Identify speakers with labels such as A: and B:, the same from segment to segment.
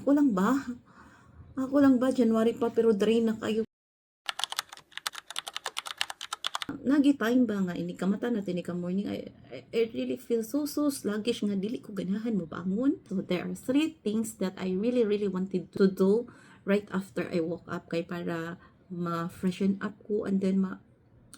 A: Ako lang ba? Ako lang ba? January pa pero drain na kayo. Nagi time ba nga ini kamata natin ni ka morning I really feel so sluggish nga dili ko ganahan mo bangon. So there are three things that I really wanted to do right after I woke up kay para ma-freshen up ko and then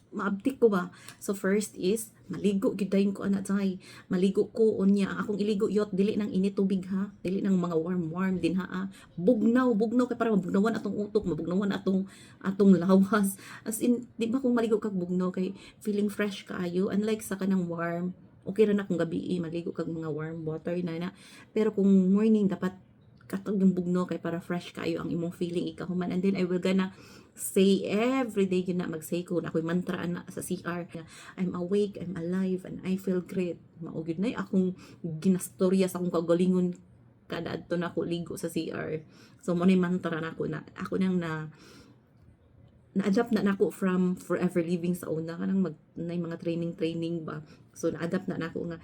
A: maabtik ko ba. So first is maligo gidayon ko ana tay. Maligo ko unya akong iligo yot dili nang init tubig ha. Dili nang mga warm din ha. Bugnaw kay para mabugnawan atong utok, mabugnawan atong lawas. As in di ba kung maligo kag bugnaw kay feeling fresh kaayo unlike sa kanang warm. Okay ra na kung gabi maligo kag mga warm water na. Pero kung morning dapat katog yung bugno kay para fresh kayo ang imong feeling ikahuman and then I will gonna say every day yun na mag-say ko na ako'y mantra na sa CR I'm awake, I'm alive, and I feel great. Maugid na akong ginastorya sa akong kagalingon kada adto na ako ligo sa CR. So mo na mantra na ako na ako nang na-adapt na nako from forever living sa una kanang na mga training ba. So na-adapt na nako nga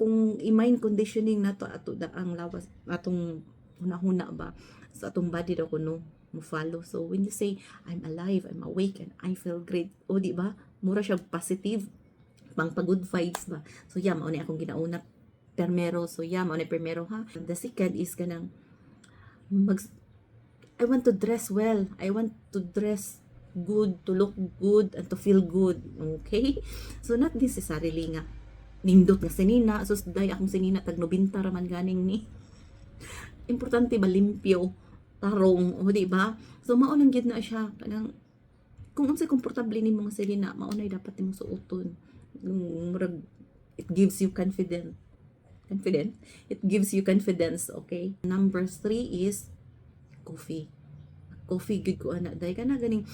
A: kung i-mind conditioning nato ato da ang lawas atong hunahuna ba sa atong body daw kuno mo follow. So when you say I'm alive, I'm awake, and I feel great, o di ba mura siya positive pang good vibes ba. So yeah mao ni akong ginauna permero. So yeah mao ni permero ha. The second is kanang I want to dress well, I want to dress good, to look good, and to feel good. Okay, so not necessarily nga nindot nga sinina, sus day akong sinina tag 90 raman ganing ni. Importante ba limpyo, tarong, o di ba? So mao lang gyud na siya kanang kung unsay komportable nimo nga sinina, mao nay dapat nimo suoton. Murag it gives you confident. It gives you confidence, okay? Number 3 is coffee. Coffee good ko ana day kana ganing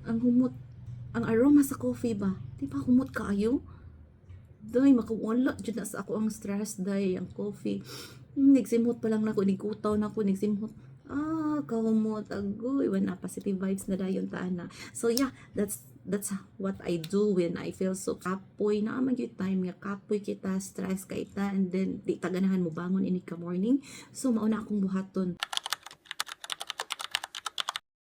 A: ang humot, ang aroma sa coffee ba? Di ba humot kaayo? Day makawala jud na sa ako ang stress day ang coffee. Nagsimot pa lang nako nigkutaw nako nagsimot. Kahumot agoy wala positive vibes na dayon taana. So yeah, that's what I do when I feel so kapoy na man yung time nga kapoy kita stress kay ta and then di taganahan mo bangon ini ka morning. So mao na akong buhaton.